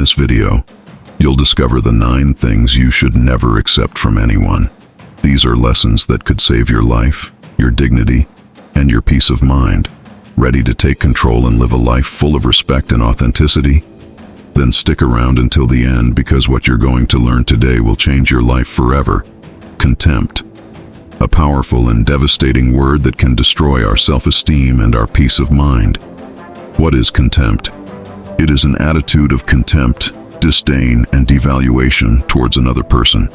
this video, you'll discover the 9 things you should never accept from anyone. These are lessons that could save your life, your dignity, and your peace of mind. Ready to take control and live a life full of respect and authenticity? Then stick around until the end, because what you're going to learn today will change your life forever. Contempt. A powerful and devastating word that can destroy our self-esteem and our peace of mind. What is contempt? It is an attitude of contempt, disdain, and devaluation towards another person.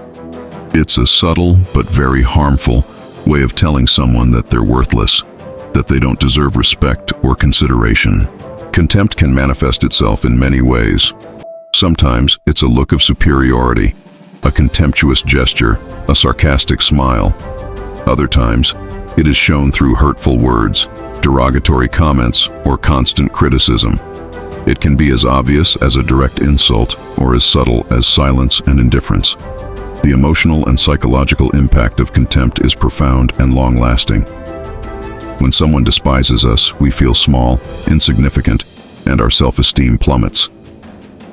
It's a subtle but very harmful way of telling someone that they're worthless, that they don't deserve respect or consideration. Contempt can manifest itself in many ways. Sometimes it's a look of superiority, a contemptuous gesture, a sarcastic smile. Other times, it is shown through hurtful words, derogatory comments, or constant criticism. It can be as obvious as a direct insult or as subtle as silence and indifference. The emotional and psychological impact of contempt is profound and long-lasting. When someone despises us, we feel small, insignificant, and our self-esteem plummets.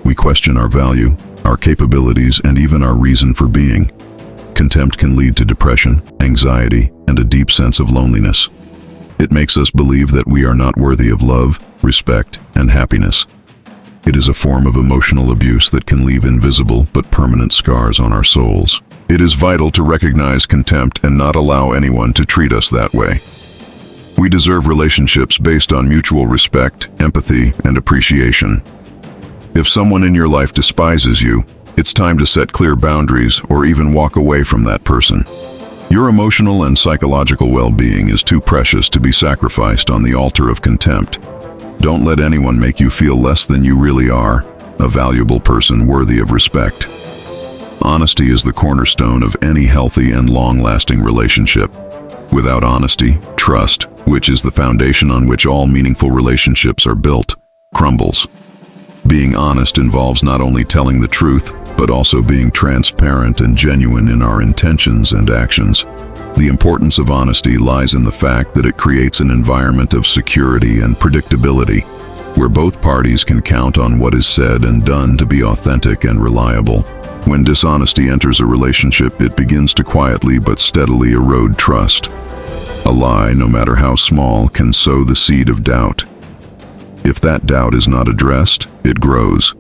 We question our value, our capabilities, and even our reason for being. Contempt can lead to depression, anxiety, and a deep sense of loneliness. It makes us believe that we are not worthy of love, respect, and happiness. It is a form of emotional abuse that can leave invisible but permanent scars on our souls. It is vital to recognize contempt and not allow anyone to treat us that way. We deserve relationships based on mutual respect, empathy, and appreciation. If someone in your life despises you, it's time to set clear boundaries or even walk away from that person. Your emotional and psychological well-being is too precious to be sacrificed on the altar of contempt. Don't let anyone make you feel less than you really are, a valuable person worthy of respect. Honesty is the cornerstone of any healthy and long-lasting relationship. Without honesty, trust, which is the foundation on which all meaningful relationships are built, crumbles. Being honest involves not only telling the truth, but also being transparent and genuine in our intentions and actions. The importance of honesty lies in the fact that it creates an environment of security and predictability, where both parties can count on what is said and done to be authentic and reliable. When dishonesty enters a relationship, it begins to quietly but steadily erode trust. A lie, no matter how small, can sow the seed of doubt. If that doubt is not addressed, it grows,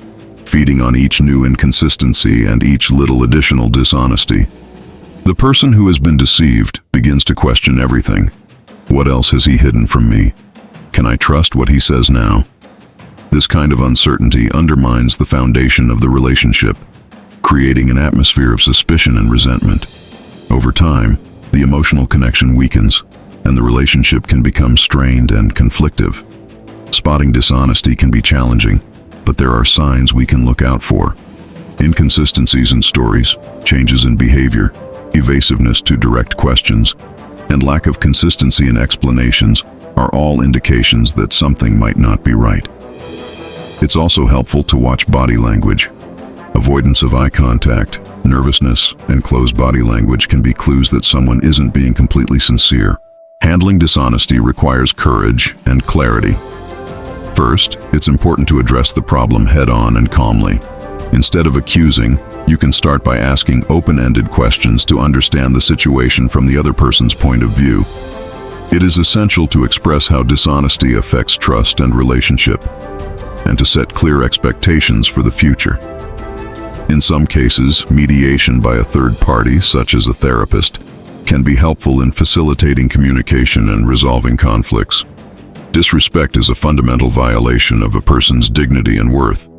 feeding on each new inconsistency and each little additional dishonesty. The person who has been deceived begins to question everything. What else has he hidden from me? Can I trust what he says now? This kind of uncertainty undermines the foundation of the relationship, creating an atmosphere of suspicion and resentment. Over time, the emotional connection weakens, and the relationship can become strained and conflictive. Spotting dishonesty can be challenging, but there are signs we can look out for. Inconsistencies in stories, changes in behavior, evasiveness to direct questions, and lack of consistency in explanations are all indications that something might not be right. It's also helpful to watch body language. Avoidance of eye contact, nervousness, and closed body language can be clues that someone isn't being completely sincere. Handling dishonesty requires courage and clarity. First, it's important to address the problem head-on and calmly. Instead of accusing, you can start by asking open-ended questions to understand the situation from the other person's point of view. It is essential to express how dishonesty affects trust and relationship, and to set clear expectations for the future. In some cases, mediation by a third party, such as a therapist, can be helpful in facilitating communication and resolving conflicts. Disrespect is a fundamental violation of a person's dignity and worth.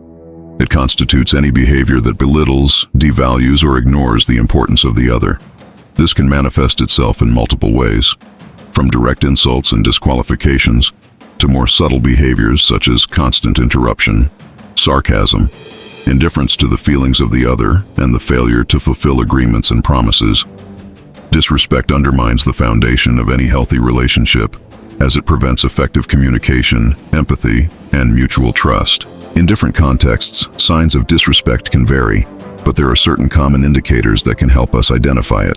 It constitutes any behavior that belittles, devalues, or ignores the importance of the other. This can manifest itself in multiple ways, from direct insults and disqualifications to more subtle behaviors such as constant interruption, sarcasm, indifference to the feelings of the other, and the failure to fulfill agreements and promises. Disrespect undermines the foundation of any healthy relationship, as it prevents effective communication, empathy, and mutual trust. In different contexts, signs of disrespect can vary, but there are certain common indicators that can help us identify it.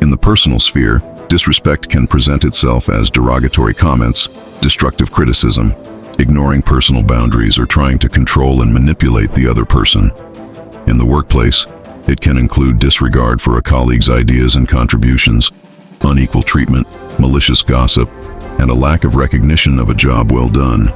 In the personal sphere, disrespect can present itself as derogatory comments, destructive criticism, ignoring personal boundaries, or trying to control and manipulate the other person. In the workplace, it can include disregard for a colleague's ideas and contributions, unequal treatment, malicious gossip, and a lack of recognition of a job well done.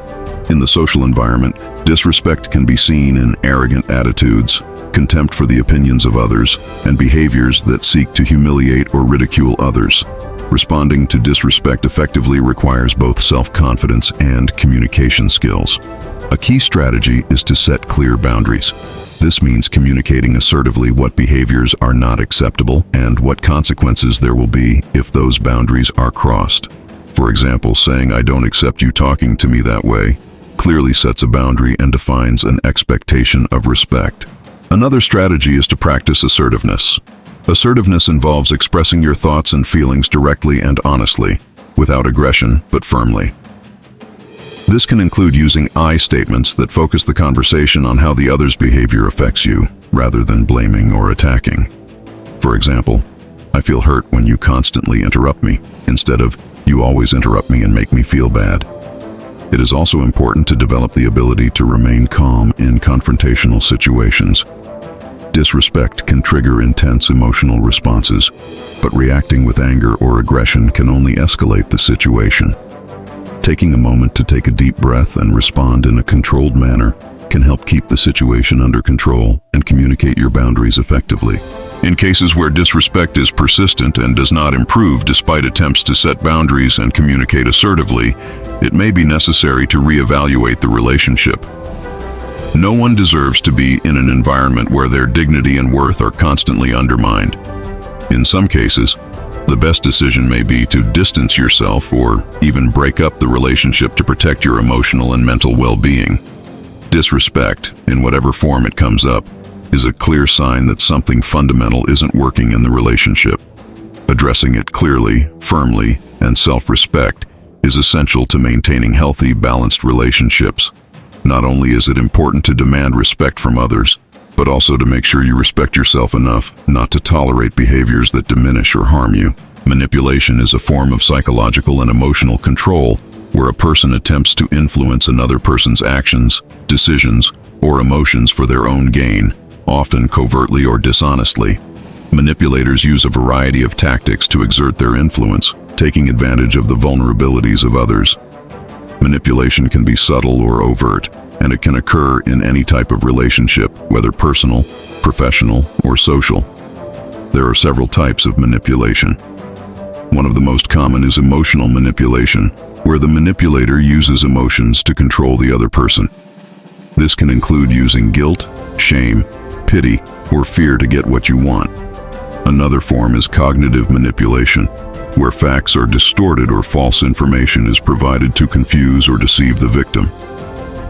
In the social environment, disrespect can be seen in arrogant attitudes, contempt for the opinions of others, and behaviors that seek to humiliate or ridicule others. Responding to disrespect effectively requires both self-confidence and communication skills. A key strategy is to set clear boundaries. This means communicating assertively what behaviors are not acceptable and what consequences there will be if those boundaries are crossed. For example, saying, "I don't accept you talking to me that way," clearly sets a boundary and defines an expectation of respect. Another strategy is to practice assertiveness. Assertiveness involves expressing your thoughts and feelings directly and honestly, without aggression, but firmly. This can include using I statements that focus the conversation on how the other's behavior affects you, rather than blaming or attacking. For example, "I feel hurt when you constantly interrupt me," instead of "you always interrupt me and make me feel bad." It is also important to develop the ability to remain calm in confrontational situations. Disrespect can trigger intense emotional responses, but reacting with anger or aggression can only escalate the situation. Taking a moment to take a deep breath and respond in a controlled manner can help keep the situation under control and communicate your boundaries effectively. In cases where disrespect is persistent and does not improve despite attempts to set boundaries and communicate assertively, it may be necessary to reevaluate the relationship. No one deserves to be in an environment where their dignity and worth are constantly undermined. In some cases, the best decision may be to distance yourself or even break up the relationship to protect your emotional and mental well-being. Disrespect, in whatever form it comes up, is a clear sign that something fundamental isn't working in the relationship. Addressing it clearly, firmly, and self-respect is essential to maintaining healthy, balanced relationships. Not only is it important to demand respect from others, but also to make sure you respect yourself enough not to tolerate behaviors that diminish or harm you. Manipulation is a form of psychological and emotional control where a person attempts to influence another person's actions, decisions, or emotions for their own gain, often covertly or dishonestly. Manipulators use a variety of tactics to exert their influence, taking advantage of the vulnerabilities of others. Manipulation can be subtle or overt, and it can occur in any type of relationship, whether personal, professional, or social. There are several types of manipulation. One of the most common is emotional manipulation, where the manipulator uses emotions to control the other person. This can include using guilt, shame, pity, or fear to get what you want. Another form is cognitive manipulation, where facts are distorted or false information is provided to confuse or deceive the victim.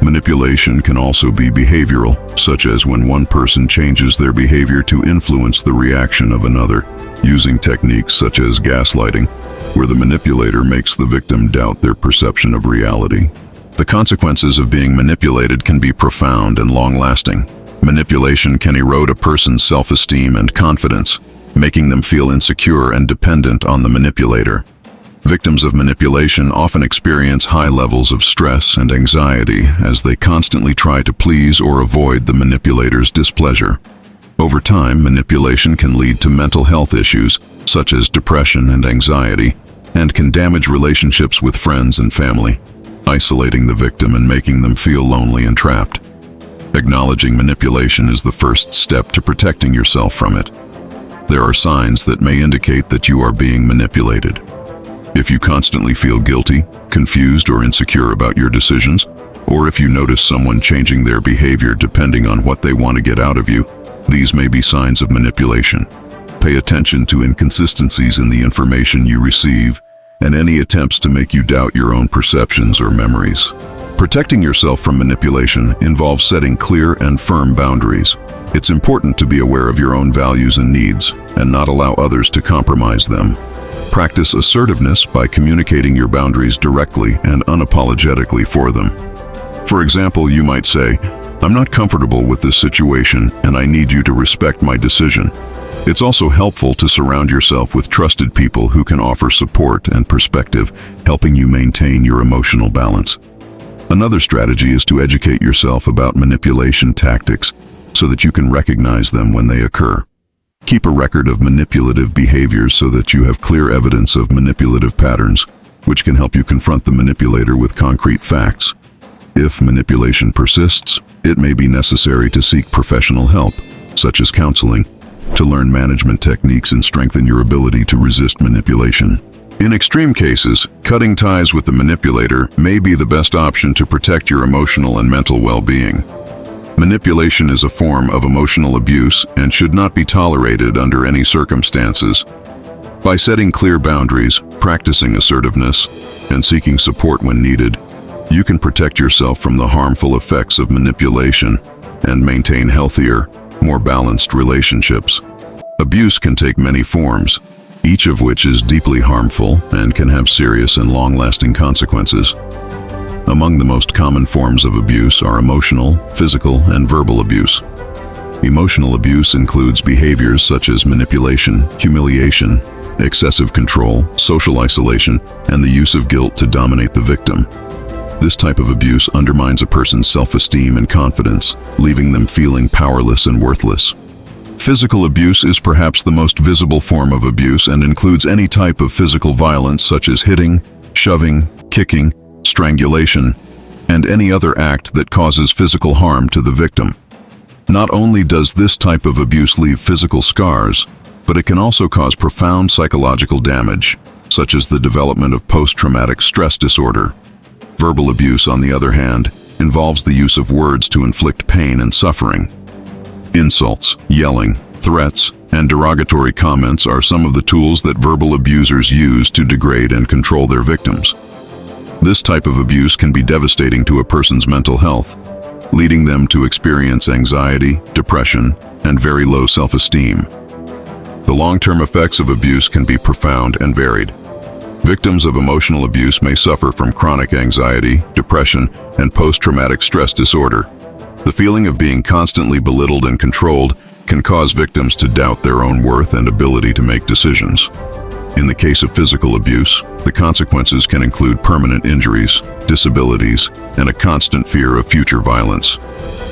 Manipulation can also be behavioral, such as when one person changes their behavior to influence the reaction of another, using techniques such as gaslighting, where the manipulator makes the victim doubt their perception of reality. The consequences of being manipulated can be profound and long-lasting. Manipulation can erode a person's self-esteem and confidence, making them feel insecure and dependent on the manipulator. Victims of manipulation often experience high levels of stress and anxiety as they constantly try to please or avoid the manipulator's displeasure. Over time, manipulation can lead to mental health issues, such as depression and anxiety, and can damage relationships with friends and family, isolating the victim and making them feel lonely and trapped. Acknowledging manipulation is the first step to protecting yourself from it. There are signs that may indicate that you are being manipulated. If you constantly feel guilty, confused, or insecure about your decisions, or if you notice someone changing their behavior depending on what they want to get out of you, these may be signs of manipulation. Pay attention to inconsistencies in the information you receive and any attempts to make you doubt your own perceptions or memories. Protecting yourself from manipulation involves setting clear and firm boundaries. It's important to be aware of your own values and needs and not allow others to compromise them. Practice assertiveness by communicating your boundaries directly and unapologetically for them. For example, you might say, "I'm not comfortable with this situation and I need you to respect my decision." It's also helpful to surround yourself with trusted people who can offer support and perspective, helping you maintain your emotional balance. Another strategy is to educate yourself about manipulation tactics so that you can recognize them when they occur. Keep a record of manipulative behaviors so that you have clear evidence of manipulative patterns, which can help you confront the manipulator with concrete facts. If manipulation persists, it may be necessary to seek professional help, such as counseling, to learn management techniques and strengthen your ability to resist manipulation. In extreme cases, cutting ties with the manipulator may be the best option to protect your emotional and mental well-being. Manipulation is a form of emotional abuse and should not be tolerated under any circumstances. By setting clear boundaries, practicing assertiveness, and seeking support when needed, you can protect yourself from the harmful effects of manipulation and maintain healthier, more balanced relationships. Abuse can take many forms, each of which is deeply harmful and can have serious and long-lasting consequences. Among the most common forms of abuse are emotional, physical, and verbal abuse. Emotional abuse includes behaviors such as manipulation, humiliation, excessive control, social isolation, and the use of guilt to dominate the victim. This type of abuse undermines a person's self-esteem and confidence, leaving them feeling powerless and worthless. Physical abuse is perhaps the most visible form of abuse and includes any type of physical violence such as hitting, shoving, kicking, strangulation, and any other act that causes physical harm to the victim. Not only does this type of abuse leave physical scars, but it can also cause profound psychological damage, such as the development of post-traumatic stress disorder. Verbal abuse, on the other hand, involves the use of words to inflict pain and suffering. Insults, yelling, threats, and derogatory comments are some of the tools that verbal abusers use to degrade and control their victims. This type of abuse can be devastating to a person's mental health, leading them to experience anxiety, depression, and very low self-esteem. The long-term effects of abuse can be profound and varied. Victims of emotional abuse may suffer from chronic anxiety, depression, and post-traumatic stress disorder. The feeling of being constantly belittled and controlled can cause victims to doubt their own worth and ability to make decisions. In the case of physical abuse, the consequences can include permanent injuries, disabilities, and a constant fear of future violence.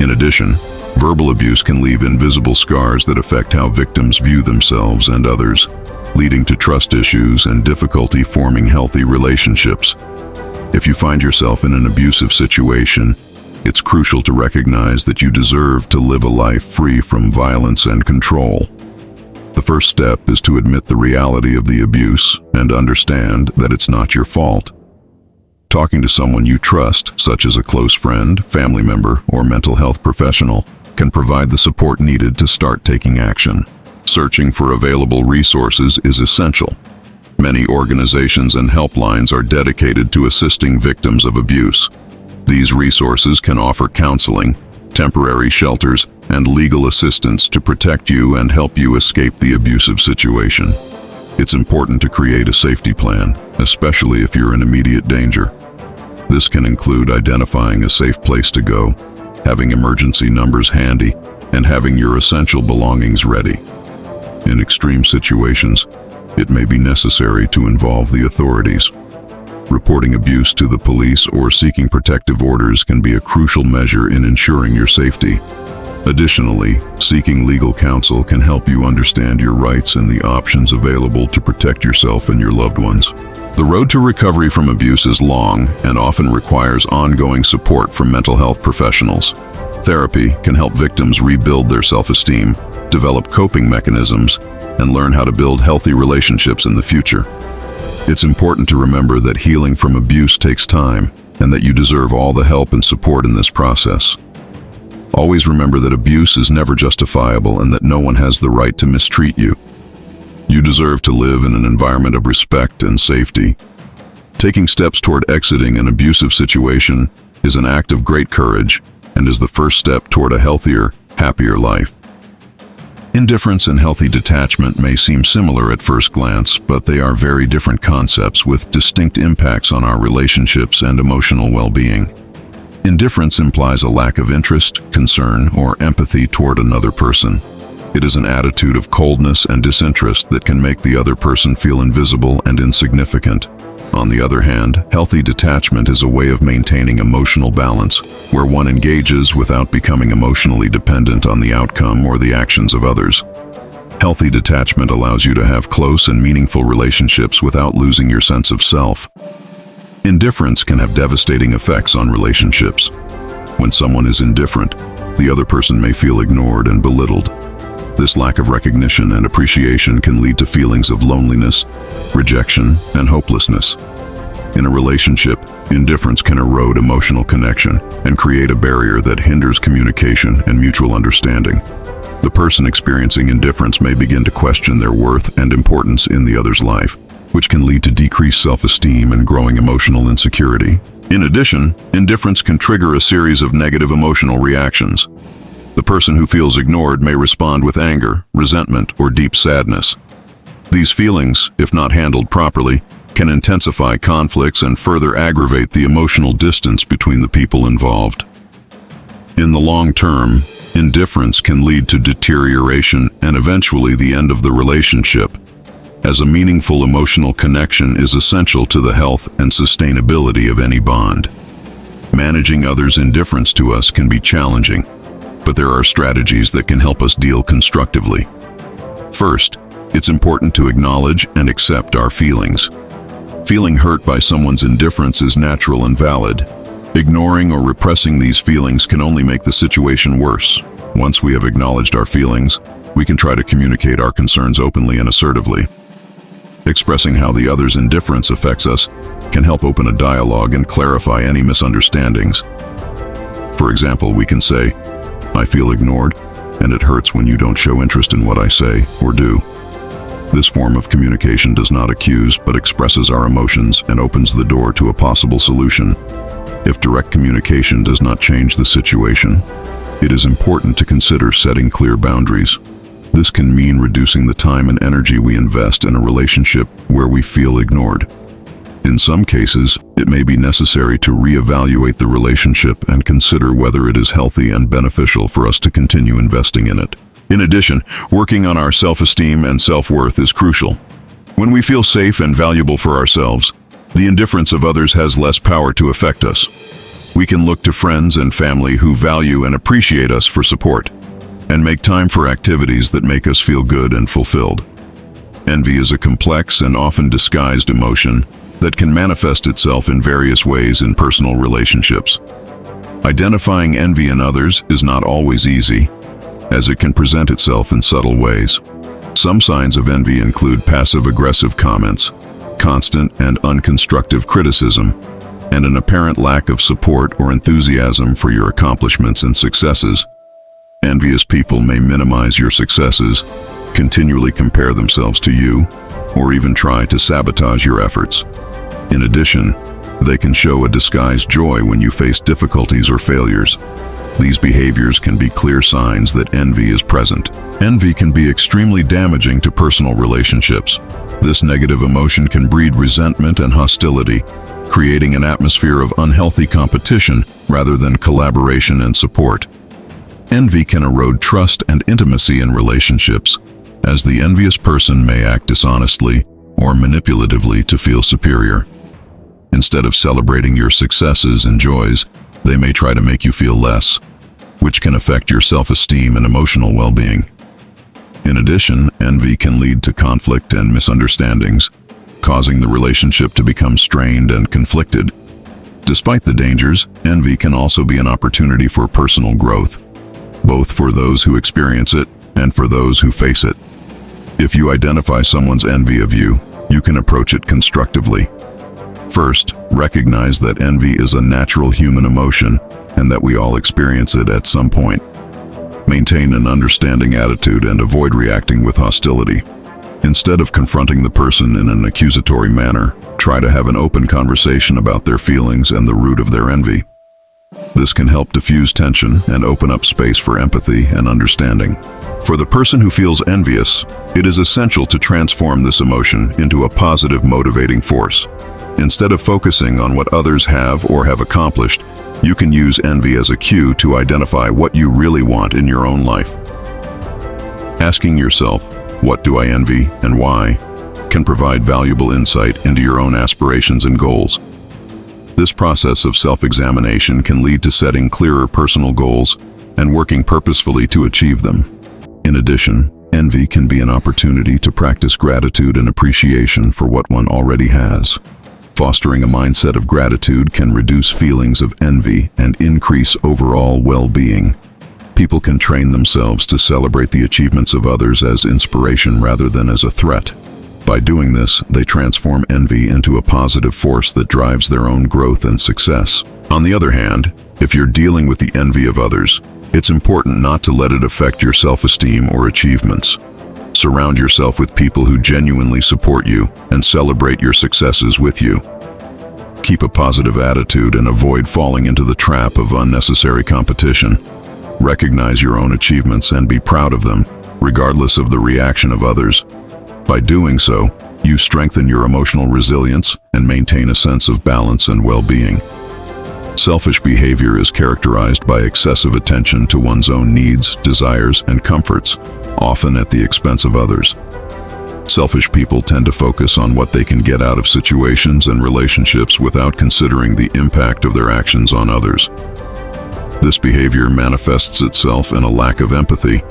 In addition, verbal abuse can leave invisible scars that affect how victims view themselves and others, leading to trust issues and difficulty forming healthy relationships. If you find yourself in an abusive situation, it's crucial to recognize that you deserve to live a life free from violence and control. The first step is to admit the reality of the abuse and understand that it's not your fault. Talking to someone you trust, such as a close friend, family member, or mental health professional, can provide the support needed to start taking action. Searching for available resources is essential. Many organizations and helplines are dedicated to assisting victims of abuse. These resources can offer counseling, temporary shelters, and legal assistance to protect you and help you escape the abusive situation. It's important to create a safety plan, especially if you're in immediate danger. This can include identifying a safe place to go, having emergency numbers handy, and having your essential belongings ready. In extreme situations, it may be necessary to involve the authorities. Reporting abuse to the police or seeking protective orders can be a crucial measure in ensuring your safety. Additionally, seeking legal counsel can help you understand your rights and the options available to protect yourself and your loved ones. The road to recovery from abuse is long and often requires ongoing support from mental health professionals. Therapy can help victims rebuild their self-esteem, develop coping mechanisms, and learn how to build healthy relationships in the future. It's important to remember that healing from abuse takes time and that you deserve all the help and support in this process. Always remember that abuse is never justifiable and that no one has the right to mistreat you. You deserve to live in an environment of respect and safety. Taking steps toward exiting an abusive situation is an act of great courage and is the first step toward a healthier, happier life. Indifference and healthy detachment may seem similar at first glance, but they are very different concepts with distinct impacts on our relationships and emotional well-being. Indifference implies a lack of interest, concern, or empathy toward another person. It is an attitude of coldness and disinterest that can make the other person feel invisible and insignificant. On the other hand, healthy detachment is a way of maintaining emotional balance, where one engages without becoming emotionally dependent on the outcome or the actions of others. Healthy detachment allows you to have close and meaningful relationships without losing your sense of self. Indifference can have devastating effects on relationships. When someone is indifferent, the other person may feel ignored and belittled. This lack of recognition and appreciation can lead to feelings of loneliness, rejection, and hopelessness. In a relationship, indifference can erode emotional connection and create a barrier that hinders communication and mutual understanding. The person experiencing indifference may begin to question their worth and importance in the other's life, which can lead to decreased self-esteem and growing emotional insecurity. In addition, indifference can trigger a series of negative emotional reactions. The person who feels ignored may respond with anger, resentment, or deep sadness. These feelings, if not handled properly, can intensify conflicts and further aggravate the emotional distance between the people involved. In the long term, indifference can lead to deterioration and eventually the end of the relationship, as a meaningful emotional connection is essential to the health and sustainability of any bond. Managing others' indifference to us can be challenging, but there are strategies that can help us deal constructively. First, it's important to acknowledge and accept our feelings. Feeling hurt by someone's indifference is natural and valid. Ignoring or repressing these feelings can only make the situation worse. Once we have acknowledged our feelings, we can try to communicate our concerns openly and assertively. Expressing how the other's indifference affects us can help open a dialogue and clarify any misunderstandings. For example, we can say, "I feel ignored, and it hurts when you don't show interest in what I say or do." This form of communication does not accuse, but expresses our emotions and opens the door to a possible solution. If direct communication does not change the situation, it is important to consider setting clear boundaries. This can mean reducing the time and energy we invest in a relationship where we feel ignored. In some cases, it may be necessary to reevaluate the relationship and consider whether it is healthy and beneficial for us to continue investing in it. In addition, working on our self-esteem and self-worth is crucial. When we feel safe and valuable for ourselves, the indifference of others has less power to affect us. We can look to friends and family who value and appreciate us for support, and make time for activities that make us feel good and fulfilled. Envy is a complex and often disguised emotion that can manifest itself in various ways in personal relationships. Identifying envy in others is not always easy, as it can present itself in subtle ways. Some signs of envy include passive-aggressive comments, constant and unconstructive criticism, and an apparent lack of support or enthusiasm for your accomplishments and successes. Envious people may minimize your successes, continually compare themselves to you, or even try to sabotage your efforts. In addition, they can show a disguised joy when you face difficulties or failures. These behaviors can be clear signs that envy is present. Envy can be extremely damaging to personal relationships. This negative emotion can breed resentment and hostility, creating an atmosphere of unhealthy competition rather than collaboration and support. Envy can erode trust and intimacy in relationships, as the envious person may act dishonestly or manipulatively to feel superior. Instead of celebrating your successes and joys, they may try to make you feel less, which can affect your self-esteem and emotional well-being. In addition, envy can lead to conflict and misunderstandings, causing the relationship to become strained and conflicted. Despite the dangers, envy can also be an opportunity for personal growth, both for those who experience it and for those who face it. If you identify someone's envy of you, you can approach it constructively. First, recognize that envy is a natural human emotion and that we all experience it at some point. Maintain an understanding attitude and avoid reacting with hostility. Instead of confronting the person in an accusatory manner, try to have an open conversation about their feelings and the root of their envy. This can help diffuse tension and open up space for empathy and understanding. For the person who feels envious, it is essential to transform this emotion into a positive motivating force. Instead of focusing on what others have or have accomplished, you can use envy as a cue to identify what you really want in your own life. Asking yourself, "What do I envy and why?" can provide valuable insight into your own aspirations and goals. This process of self-examination can lead to setting clearer personal goals and working purposefully to achieve them. In addition, envy can be an opportunity to practice gratitude and appreciation for what one already has. Fostering a mindset of gratitude can reduce feelings of envy and increase overall well-being. People can train themselves to celebrate the achievements of others as inspiration rather than as a threat. By doing this, they transform envy into a positive force that drives their own growth and success. On the other hand, if you're dealing with the envy of others, it's important not to let it affect your self-esteem or achievements. Surround yourself with people who genuinely support you and celebrate your successes with you. Keep a positive attitude and avoid falling into the trap of unnecessary competition. Recognize your own achievements and be proud of them, regardless of the reaction of others. By doing so, you strengthen your emotional resilience and maintain a sense of balance and well-being. Selfish behavior is characterized by excessive attention to one's own needs, desires, and comforts, often at the expense of others. Selfish people tend to focus on what they can get out of situations and relationships without considering the impact of their actions on others. This behavior manifests itself in a lack of empathy,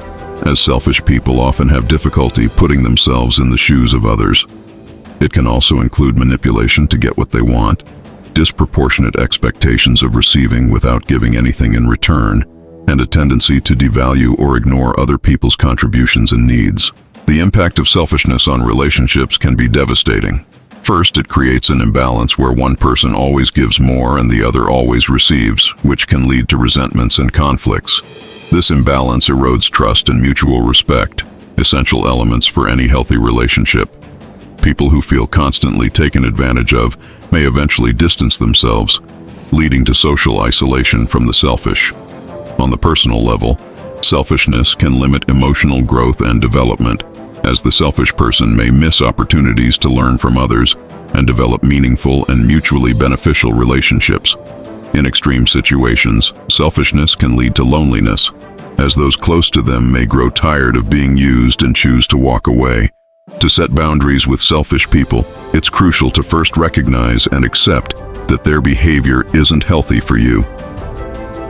as selfish people often have difficulty putting themselves in the shoes of others. It can also include manipulation to get what they want, disproportionate expectations of receiving without giving anything in return, and a tendency to devalue or ignore other people's contributions and needs. The impact of selfishness on relationships can be devastating. First, it creates an imbalance where one person always gives more and the other always receives, which can lead to resentments and conflicts. This imbalance erodes trust and mutual respect, essential elements for any healthy relationship. People who feel constantly taken advantage of may eventually distance themselves, leading to social isolation from the selfish. On the personal level, selfishness can limit emotional growth and development, as the selfish person may miss opportunities to learn from others and develop meaningful and mutually beneficial relationships. In extreme situations, selfishness can lead to loneliness, as those close to them may grow tired of being used and choose to walk away. To set boundaries with selfish people, it's crucial to first recognize and accept that their behavior isn't healthy for you.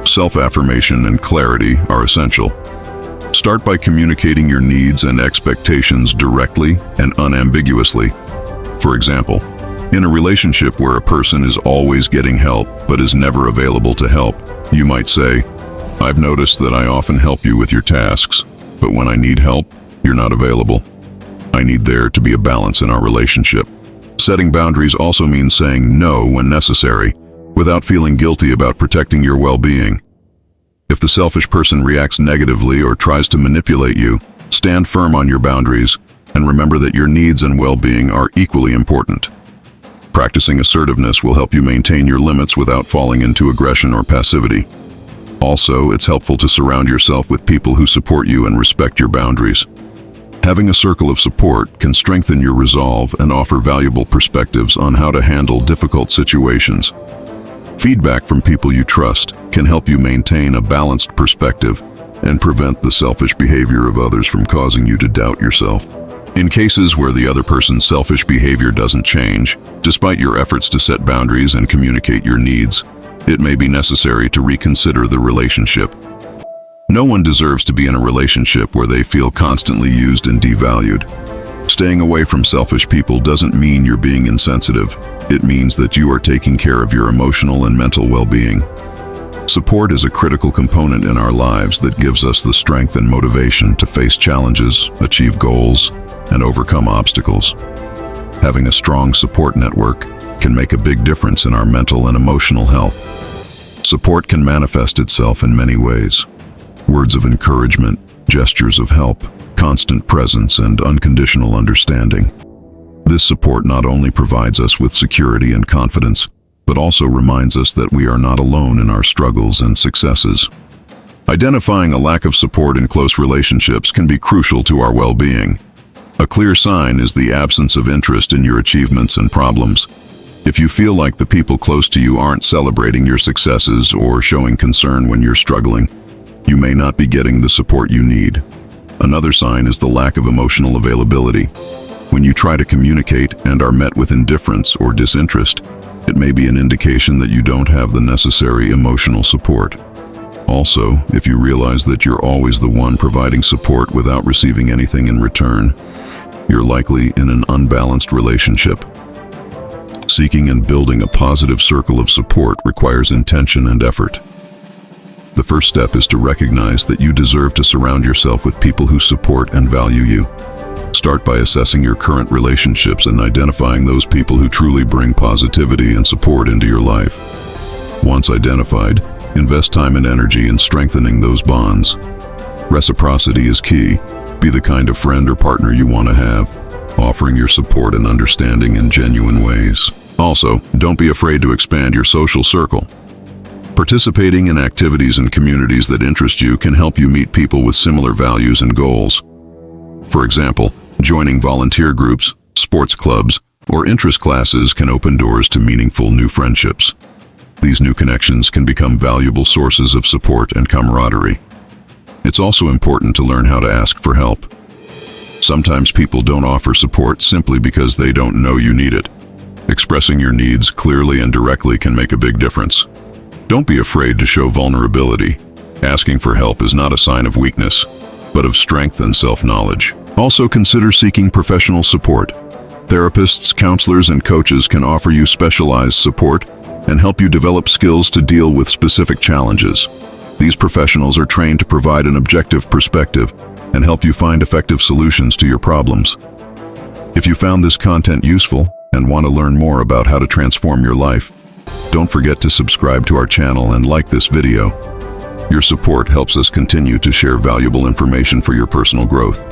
Self-affirmation and clarity are essential. Start by communicating your needs and expectations directly and unambiguously. For example, in a relationship where a person is always getting help but is never available to help, you might say, "I've noticed that I often help you with your tasks, but when I need help, you're not available. I need there to be a balance in our relationship." Setting boundaries also means saying no when necessary, without feeling guilty about protecting your well-being. If the selfish person reacts negatively or tries to manipulate you, stand firm on your boundaries and remember that your needs and well-being are equally important. Practicing assertiveness will help you maintain your limits without falling into aggression or passivity. Also, it's helpful to surround yourself with people who support you and respect your boundaries. Having a circle of support can strengthen your resolve and offer valuable perspectives on how to handle difficult situations. Feedback from people you trust can help you maintain a balanced perspective and prevent the selfish behavior of others from causing you to doubt yourself. In cases where the other person's selfish behavior doesn't change, despite your efforts to set boundaries and communicate your needs, it may be necessary to reconsider the relationship. No one deserves to be in a relationship where they feel constantly used and devalued. Staying away from selfish people doesn't mean you're being insensitive. It means that you are taking care of your emotional and mental well-being. Support is a critical component in our lives that gives us the strength and motivation to face challenges, achieve goals, and overcome obstacles. Having a strong support network can make a big difference in our mental and emotional health. Support can manifest itself in many ways. Words of encouragement, gestures of help, constant presence, and unconditional understanding. This support not only provides us with security and confidence, but also reminds us that we are not alone in our struggles and successes. Identifying a lack of support in close relationships can be crucial to our well-being. A clear sign is the absence of interest in your achievements and problems. If you feel like the people close to you aren't celebrating your successes or showing concern when you're struggling, you may not be getting the support you need. Another sign is the lack of emotional availability. When you try to communicate and are met with indifference or disinterest, it may be an indication that you don't have the necessary emotional support. Also, if you realize that you're always the one providing support without receiving anything in return, you're likely in an unbalanced relationship. Seeking and building a positive circle of support requires intention and effort. The first step is to recognize that you deserve to surround yourself with people who support and value you. Start by assessing your current relationships and identifying those people who truly bring positivity and support into your life. Once identified, invest time and energy in strengthening those bonds. Reciprocity is key. Be the kind of friend or partner you want to have, offering your support and understanding in genuine ways. Also, don't be afraid to expand your social circle. Participating in activities and communities that interest you can help you meet people with similar values and goals. For example, joining volunteer groups, sports clubs, or interest classes can open doors to meaningful new friendships. These new connections can become valuable sources of support and camaraderie. It's also important to learn how to ask for help. Sometimes people don't offer support simply because they don't know you need it. Expressing your needs clearly and directly can make a big difference. Don't be afraid to show vulnerability. Asking for help is not a sign of weakness, but of strength and self-knowledge. Also, consider seeking professional support. Therapists, counselors, and coaches can offer you specialized support and help you develop skills to deal with specific challenges. These professionals are trained to provide an objective perspective and help you find effective solutions to your problems. If you found this content useful and want to learn more about how to transform your life, don't forget to subscribe to our channel and like this video. Your support helps us continue to share valuable information for your personal growth.